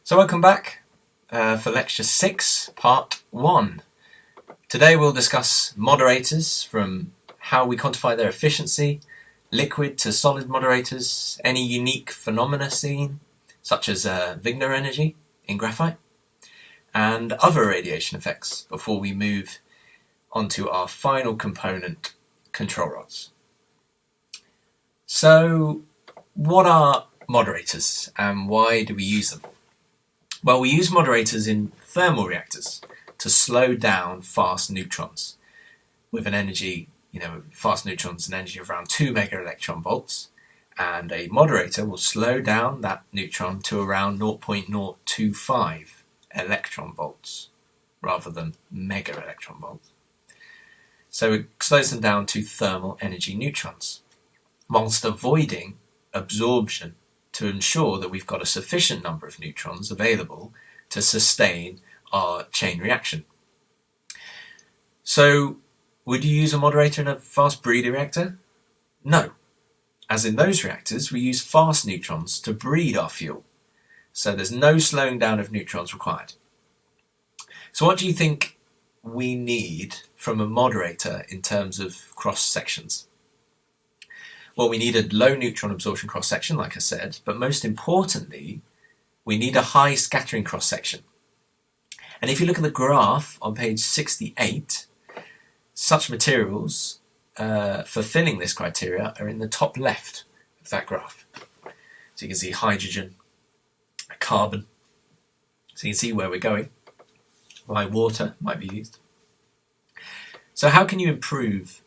So welcome back for Lecture 6, Part 1. Today we'll discuss moderators, from how we quantify their efficiency, liquid to solid moderators, any unique phenomena seen, such as Wigner energy in graphite, and other radiation effects before we move onto our final component, control rods. So what are moderators and why do we use them? Well, we use moderators in thermal reactors to slow down fast neutrons with an energy, fast neutrons, an energy of around 2 mega electron volts, and a moderator will slow down that neutron to around 0.025 electron volts rather than mega electron volts. So it slows them down to thermal energy neutrons, whilst avoiding absorption to ensure that we've got a sufficient number of neutrons available to sustain our chain reaction. So, would you use a moderator in a fast breeder reactor? No. As in those reactors, we use fast neutrons to breed our fuel, so there's no slowing down of neutrons required. So what do you think we need from a moderator in terms of cross sections? Well, we need a low neutron absorption cross section, like I said, but most importantly, we need a high scattering cross section. And if you look at the graph on page 68, such materials fulfilling this criteria are in the top left of that graph. So you can see hydrogen, carbon, so you can see where we're going. Why water might be used. So how can you improve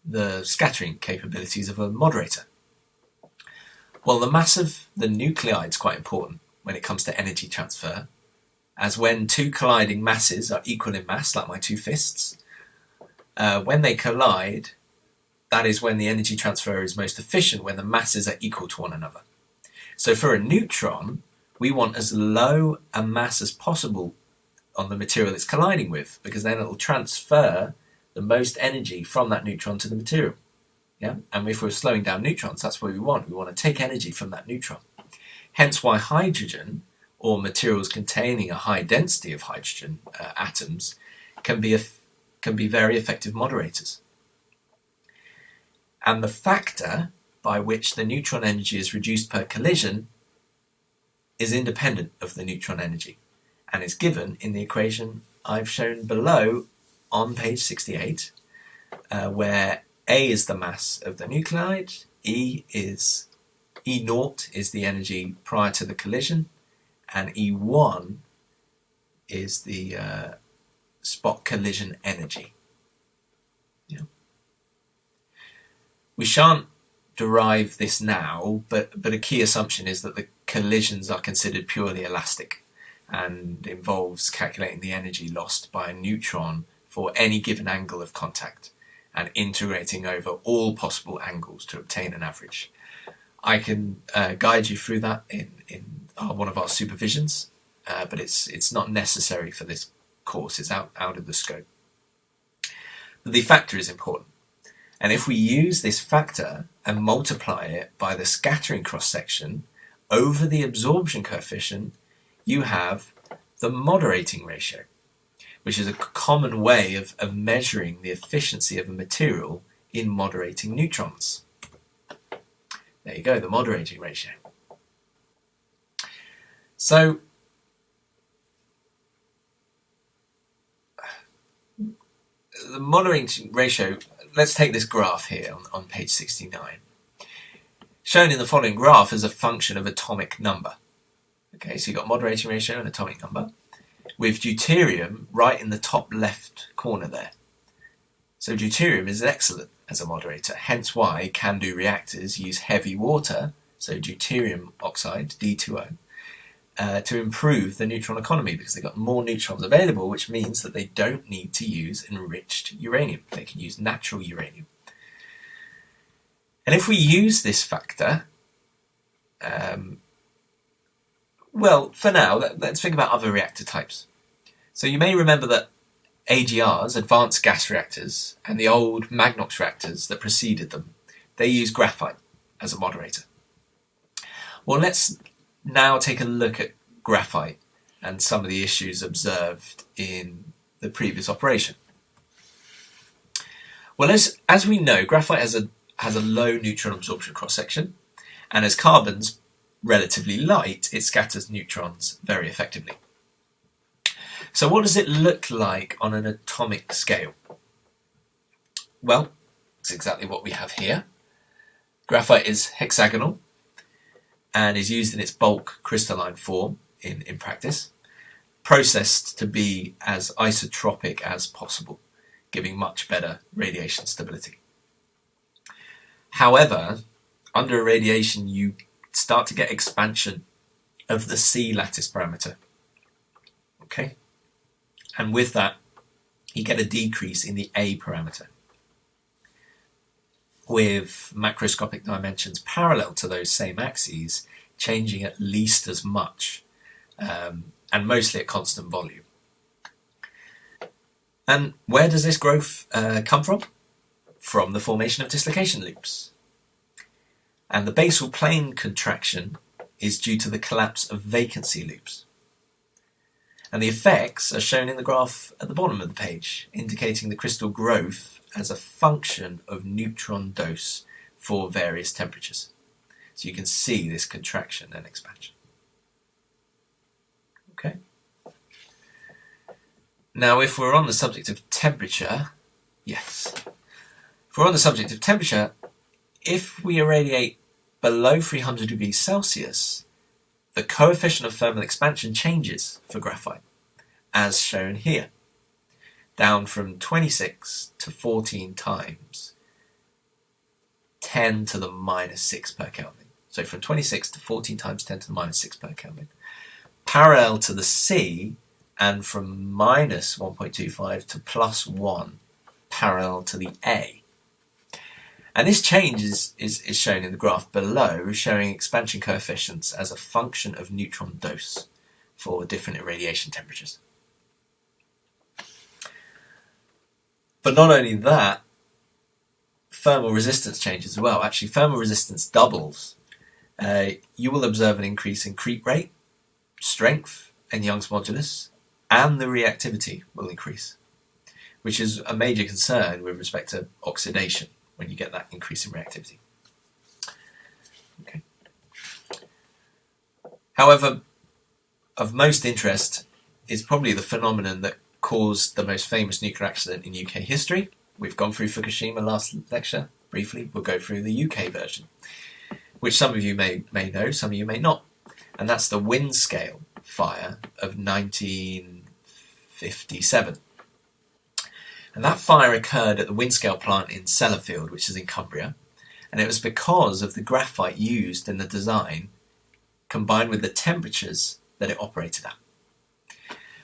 the scattering capabilities of a moderator? Well, the mass of the nuclide is quite important when it comes to energy transfer, as when two colliding masses are equal in mass, like my two fists, when they collide, that is when the energy transfer is most efficient, when the masses are equal to one another. So for a neutron, we want as low a mass as possible on the material it's colliding with, because then it will transfer the most energy from that neutron to the material. Yeah? And if we're slowing down neutrons, that's what we want. We want to take energy from that neutron. Hence why hydrogen, or materials containing a high density of hydrogen atoms, can be very effective moderators. And the factor by which the neutron energy is reduced per collision is independent of the neutron energy, and is given in the equation I've shown below on page 68, where A is the mass of the nuclide, E0 is the energy prior to the collision, and E1 is the spot collision energy. Yeah. We shan't derive this now, but a key assumption is that the collisions are considered purely elastic and involves calculating the energy lost by a neutron for any given angle of contact and integrating over all possible angles to obtain an average. I can guide you through that in one of our supervisions, but it's not necessary for this course. It's out of the scope. But the factor is important, and if we use this factor and multiply it by the scattering cross-section over the absorption coefficient, you have the moderating ratio, which is a common way of measuring the efficiency of a material in moderating neutrons. There you go, the moderating ratio. So, the moderating ratio, let's take this graph here on page 69. Shown in the following graph as a function of atomic number. Okay, so you've got moderating ratio and atomic number, with deuterium right in the top left corner there. So deuterium is excellent as a moderator, hence why can-do reactors use heavy water, so deuterium oxide, D2O, to improve the neutron economy, because they've got more neutrons available, which means that they don't need to use enriched uranium. They can use natural uranium. And if we use this factor, well, for now, let's think about other reactor types. So you may remember that AGRs, advanced gas reactors, and the old Magnox reactors that preceded them, they use graphite as a moderator. Well, let's now take a look at graphite and some of the issues observed in the previous operation. Well, as we know, graphite has a low neutron absorption cross-section, and as carbon's relatively light, it scatters neutrons very effectively. So what does it look like on an atomic scale? Well, it's exactly what we have here. Graphite is hexagonal and is used in its bulk crystalline form in practice, processed to be as isotropic as possible, giving much better radiation stability. However, under irradiation you start to get expansion of the C lattice parameter. Okay? And with that, you get a decrease in the A parameter, with macroscopic dimensions parallel to those same axes changing at least as much, and mostly at constant volume. And where does this growth come from? From the formation of dislocation loops. And the basal plane contraction is due to the collapse of vacancy loops. And the effects are shown in the graph at the bottom of the page, indicating the crystal growth as a function of neutron dose for various temperatures. So you can see this contraction and expansion. Okay. Now, if we're on the subject of temperature, if we're on the subject of temperature, if we irradiate below 300 degrees Celsius, the coefficient of thermal expansion changes for graphite, as shown here, down from 26 to 14 times 10 to the minus 6 per Kelvin. So from 26 to 14 times 10 to the minus 6 per Kelvin. Parallel to the C, and from minus 1.25 to plus 1 parallel to the A. And this change is shown in the graph below, showing expansion coefficients as a function of neutron dose for different irradiation temperatures. But not only that, thermal resistance changes as well. Actually, thermal resistance doubles. You will observe an increase in creep rate, strength, and Young's modulus, and the reactivity will increase, which is a major concern with respect to oxidation when you get that increase in reactivity. Okay. However, of most interest is probably the phenomenon that caused the most famous nuclear accident in UK history. We've gone through Fukushima last lecture briefly. We'll go through the UK version, which some of you may know, some of you may not. And that's the Windscale fire of 1957. And that fire occurred at the Windscale plant in Sellafield, which is in Cumbria. And it was because of the graphite used in the design combined with the temperatures that it operated at.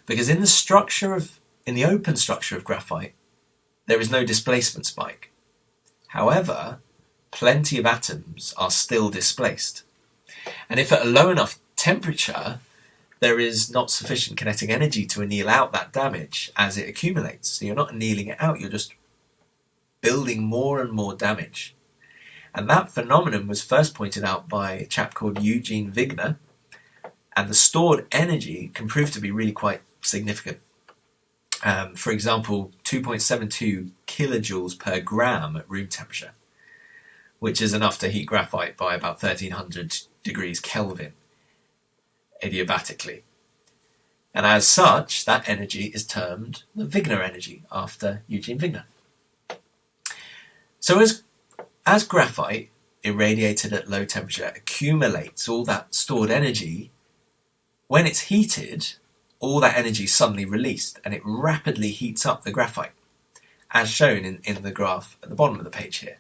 Because in the open structure of graphite, there is no displacement spike. However, plenty of atoms are still displaced. And if at a low enough temperature, there is not sufficient kinetic energy to anneal out that damage as it accumulates. So you're not annealing it out, you're just building more and more damage. And that phenomenon was first pointed out by a chap called Eugene Wigner, and the stored energy can prove to be really quite significant. For example, 2.72 kilojoules per gram at room temperature, which is enough to heat graphite by about 1300 degrees Kelvin adiabatically. And as such, that energy is termed the Wigner energy after Eugene Wigner. So as graphite irradiated at low temperature accumulates all that stored energy, when it's heated, all that energy is suddenly released and it rapidly heats up the graphite, as shown in the graph at the bottom of the page here.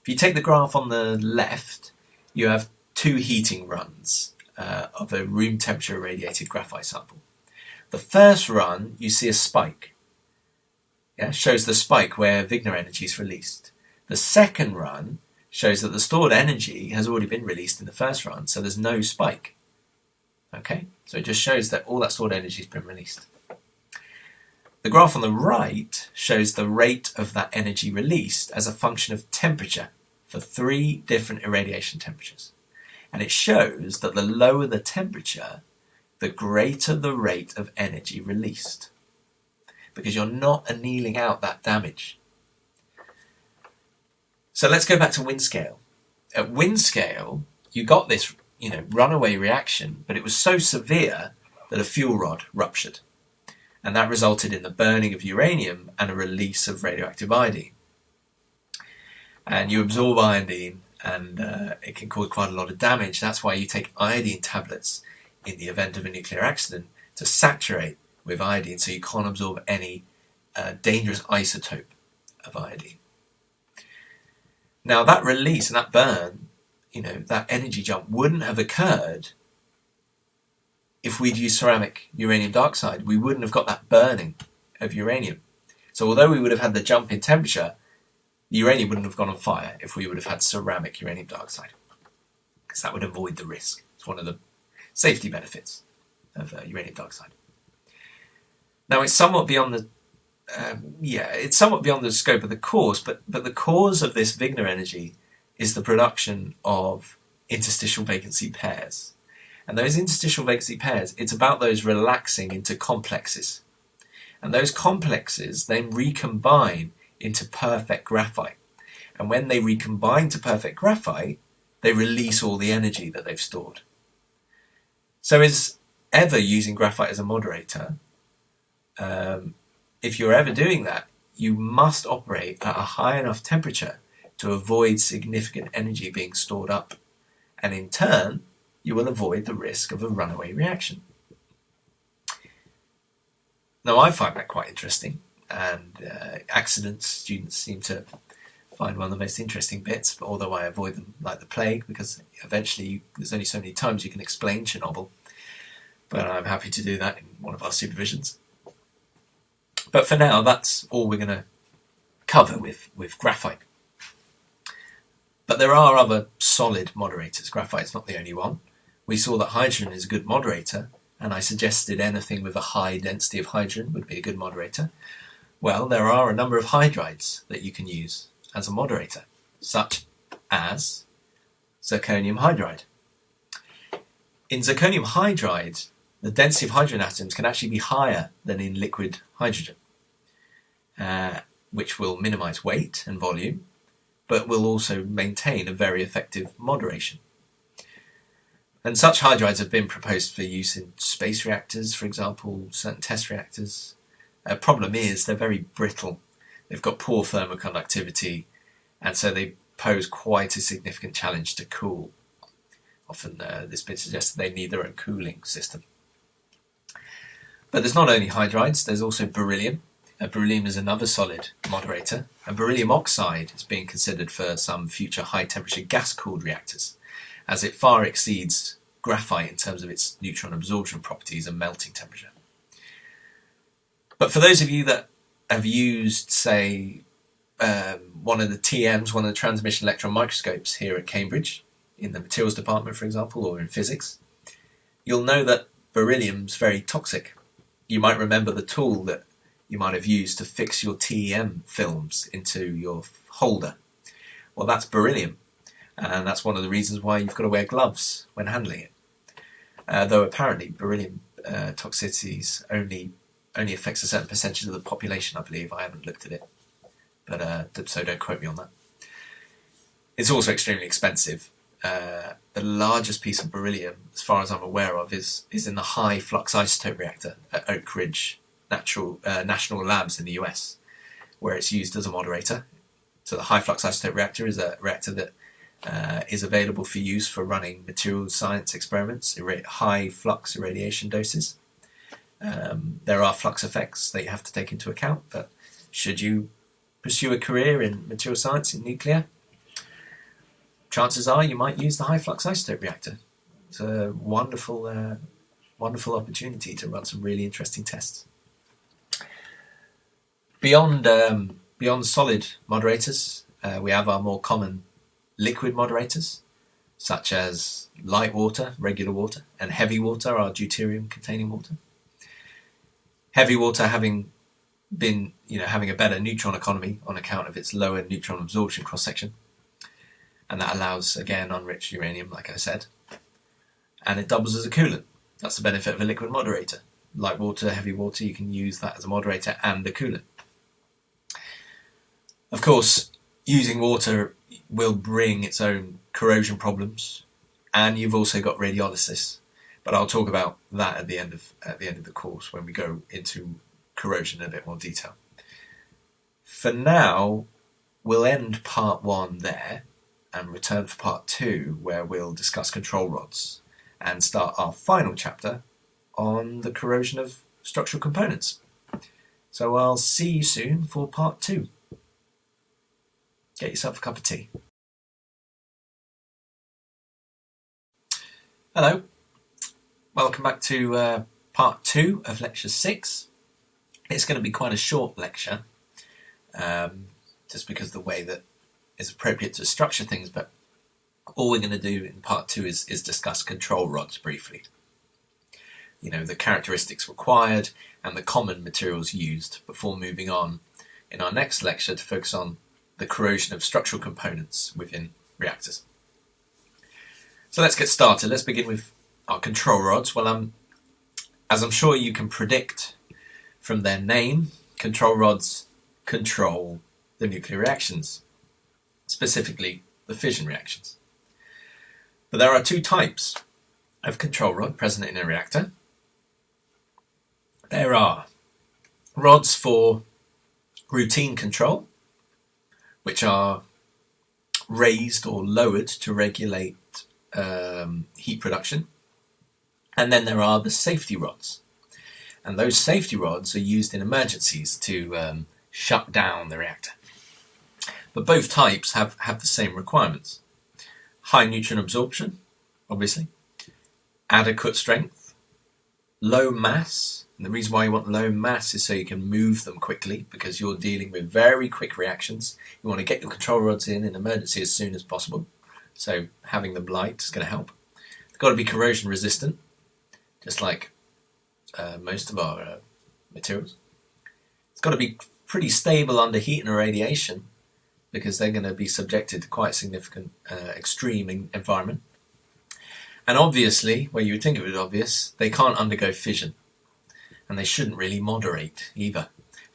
If you take the graph on the left, you have two heating runs of a room temperature irradiated graphite sample. The first run, you see a spike. Shows the spike where Wigner energy is released. The second run shows that the stored energy has already been released in the first run, so there's no spike. Okay, so it just shows that all that stored energy has been released. The graph on the right shows the rate of that energy released as a function of temperature for 3 different irradiation temperatures. And it shows that the lower the temperature, the greater the rate of energy released, because you're not annealing out that damage. So let's go back to wind scale. At wind scale, you got this, runaway reaction, but it was so severe that a fuel rod ruptured. And that resulted in the burning of uranium and a release of radioactive iodine. And you absorb iodine, and it can cause quite a lot of damage. That's why you take iodine tablets in the event of a nuclear accident to saturate with iodine so you can't absorb any dangerous isotope of iodine. Now that release and that burn, that energy jump wouldn't have occurred if we'd used ceramic uranium dioxide. We wouldn't have got that burning of uranium. So although we would have had the jump in temperature, the uranium wouldn't have gone on fire if we would have had ceramic uranium dioxide, because that would avoid the risk. It's one of the safety benefits of uranium dioxide. Now it's somewhat beyond the scope of the cause, but the cause of this Wigner energy is the production of interstitial vacancy pairs. And those interstitial vacancy pairs, it's about those relaxing into complexes. And those complexes then recombine into perfect graphite. And when they recombine to perfect graphite, they release all the energy that they've stored. So is ever using graphite as a moderator, if you're ever doing that, you must operate at a high enough temperature to avoid significant energy being stored up. And in turn, you will avoid the risk of a runaway reaction. Now, I find that quite interesting, and accidents students seem to find one of the most interesting bits, but although I avoid them like the plague, because eventually there's only so many times you can explain Chernobyl, but I'm happy to do that in one of our supervisions. But for now, that's all we're going to cover with graphite. But there are other solid moderators. Graphite's not the only one. We saw that hydrogen is a good moderator, and I suggested anything with a high density of hydrogen would be a good moderator. Well, there are a number of hydrides that you can use as a moderator, such as Zirconium Hydride. In Zirconium Hydride, the density of hydrogen atoms can actually be higher than in liquid hydrogen, which will minimize weight and volume, but will also maintain a very effective moderation. And such hydrides have been proposed for use in space reactors, for example, certain test reactors. Problem is, they're very brittle. They've got poor thermoconductivity, and so they pose quite a significant challenge to cool. Often this bit suggests that they need their own cooling system. But there's not only hydrides, there's also beryllium. Beryllium is another solid moderator, and beryllium oxide is being considered for some future high-temperature gas-cooled reactors, as it far exceeds graphite in terms of its neutron absorption properties and melting temperature. But for those of you that have used, say, one of the TMs, one of the transmission electron microscopes here at Cambridge, in the materials department, for example, or in physics, you'll know that beryllium's very toxic. You might remember the tool that you might have used to fix your TEM films into your holder. Well, that's beryllium, and that's one of the reasons why you've got to wear gloves when handling it. Though apparently beryllium toxicities only affects a certain percentage of the population, I believe. I haven't looked at it, but so don't quote me on that. It's also extremely expensive. The largest piece of beryllium, as far as I'm aware of, is in the high flux isotope reactor at Oak Ridge National Labs in the US, where it's used as a moderator. So the high flux isotope reactor is a reactor that is available for use for running materials science experiments, high flux irradiation doses. There are flux effects that you have to take into account, but should you pursue a career in material science in nuclear, chances are you might use the high flux isotope reactor. It's a wonderful opportunity to run some really interesting tests. Beyond solid moderators, we have our more common liquid moderators, such as light water, regular water, and heavy water, our deuterium-containing water. Heavy water having a better neutron economy on account of its lower neutron absorption cross-section, and that allows, again, unenriched uranium, like I said, and it doubles as a coolant. That's the benefit of a liquid moderator. Like water, heavy water, you can use that as a moderator and a coolant. Of course, using water will bring its own corrosion problems, and you've also got radiolysis. But I'll talk about that at the end of the course when we go into corrosion in a bit more detail. For now, we'll end part 1 there and return for part 2, where we'll discuss control rods and start our final chapter on the corrosion of structural components. So I'll see you soon for part 2. Get yourself a cup of tea. Hello, welcome back to part 2 of lecture 6. It's going to be quite a short lecture, just because of the way that is appropriate to structure things, but all we're going to do in part 2 is discuss control rods briefly. You know, the characteristics required and the common materials used before moving on in our next lecture to focus on the corrosion of structural components within reactors. So let's get started. Let's begin with our control rods. Well, as I'm sure you can predict from their name, control rods control the nuclear reactions, specifically the fission reactions. But there are 2 types of control rod present in a reactor. There are rods for routine control, which are raised or lowered to regulate heat production. And then there are the safety rods. And those safety rods are used in emergencies to shut down the reactor. But both types have the same requirements. High neutron absorption, obviously, adequate strength, low mass. And the reason why you want low mass is so you can move them quickly, because you're dealing with very quick reactions. You want to get your control rods in emergency as soon as possible. So having them light is going to help. They've got to be corrosion resistant, just like most of our materials. It's got to be pretty stable under heat and irradiation, because they're going to be subjected to quite significant extreme environment. And obviously, where you would think of it obvious, they can't undergo fission. And they shouldn't really moderate either.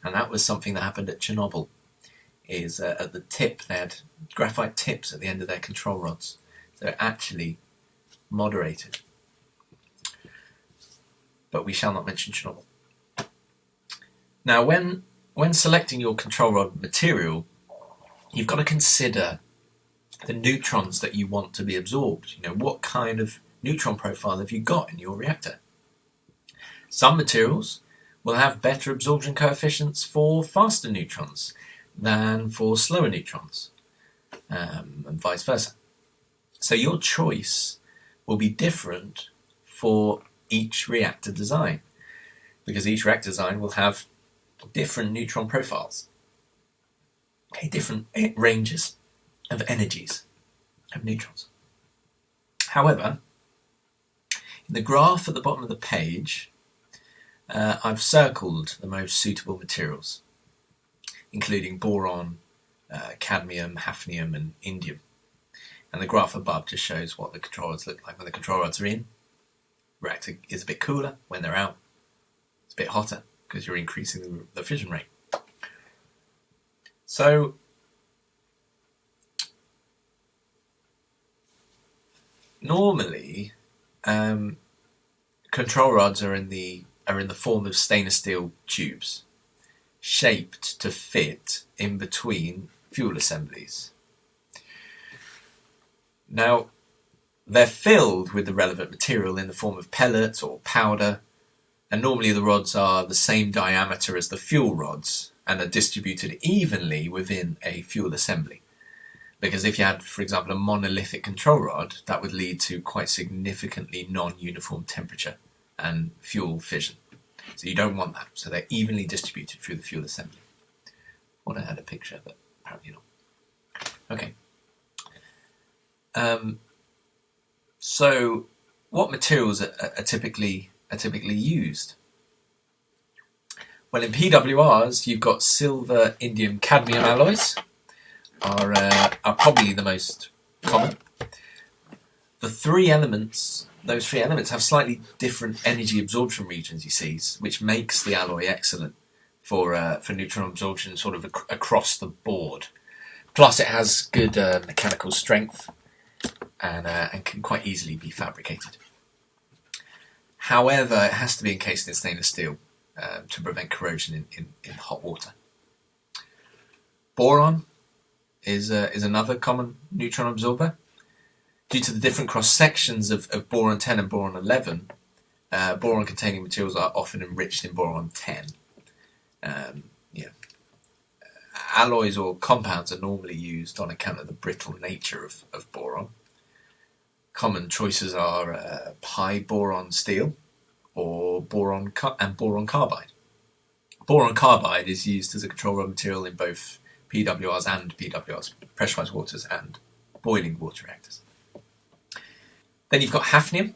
And that was something that happened at Chernobyl. Is at the tip, they had graphite tips at the end of their control rods. So it actually moderated. But we shall not mention Chernobyl. Now, when selecting your control rod material, you've got to consider the neutrons that you want to be absorbed. You know, what kind of neutron profile have you got in your reactor? Some materials will have better absorption coefficients for faster neutrons than for slower neutrons, and vice versa. So your choice will be different for each reactor design, because each reactor design will have different neutron profiles, different ranges of energies of neutrons. However, in the graph at the bottom of the page, I've circled the most suitable materials, including boron, cadmium, hafnium and indium. And the graph above just shows what the control rods look like when the control rods are in. Reactor is a bit cooler. When they're out, it's a bit hotter because you're increasing the fission rate. So normally control rods are in the form of stainless steel tubes, shaped to fit in between fuel assemblies. Now, they're filled with the relevant material in the form of pellets or powder, and normally the rods are the same diameter as the fuel rods and are distributed evenly within a fuel assembly. Because if you had, for example, a monolithic control rod, that would lead to quite significantly non-uniform temperature and fuel fission. So you don't want that. So they're evenly distributed through the fuel assembly. I thought I had a picture, but apparently not. Okay. So what materials are typically used? Well, in PWRs, you've got silver, indium, cadmium alloys are probably the most common. The three elements those three elements have slightly different energy absorption regions, you see, which makes the alloy excellent for neutron absorption sort of across the board. Plus, it has good mechanical strength and can quite easily be fabricated. However, it has to be encased in stainless steel to prevent corrosion in hot water. Boron is another common neutron absorber. Due to the different cross-sections of boron 10 and boron 11, boron-containing materials are often enriched in boron 10. Alloys or compounds are normally used on account of the brittle nature of boron. Common choices are pi boron steel or boron carbide. Boron carbide is used as a control rod material in both PWRs and PWRs, pressurized waters and boiling water reactors. Then you've got hafnium.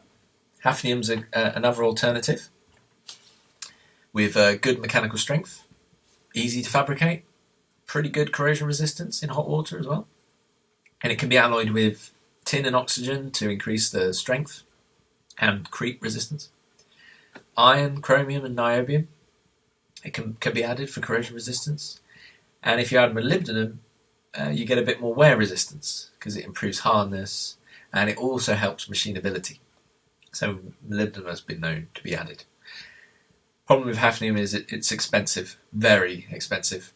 Hafnium's another alternative with good mechanical strength, easy to fabricate, pretty good corrosion resistance in hot water as well. And it can be alloyed with tin and oxygen to increase the strength and creep resistance. Iron, chromium and niobium, it can be added for corrosion resistance. And if you add molybdenum, you get a bit more wear resistance because it improves hardness and it also helps machinability. So molybdenum has been known to be added. Problem with hafnium is it's expensive, very expensive,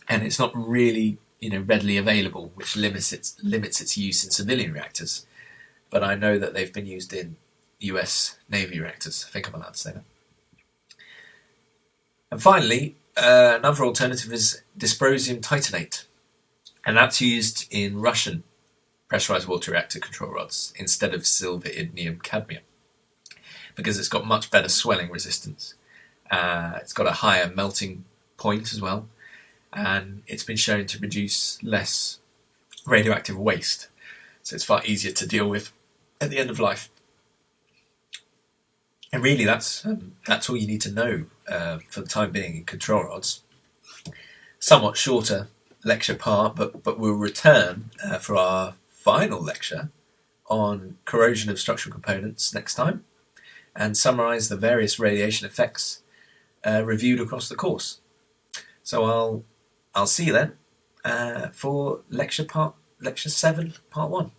and it's not really readily available, which limits its use in civilian reactors. But I know that they've been used in US Navy reactors. I think I'm allowed to say that. And finally, another alternative is dysprosium titanate, and that's used in Russian pressurized water reactor control rods instead of silver, indium, cadmium, because it's got much better swelling resistance. It's got a higher melting point as well, and it's been shown to produce less radioactive waste, so it's far easier to deal with at the end of life. And really, that's all you need to know for the time being in control rods. Somewhat shorter lecture part, but we'll return for our final lecture on corrosion of structural components next time, and summarise the various radiation effects reviewed across the course. So I'll see you then for lecture 7, part 1.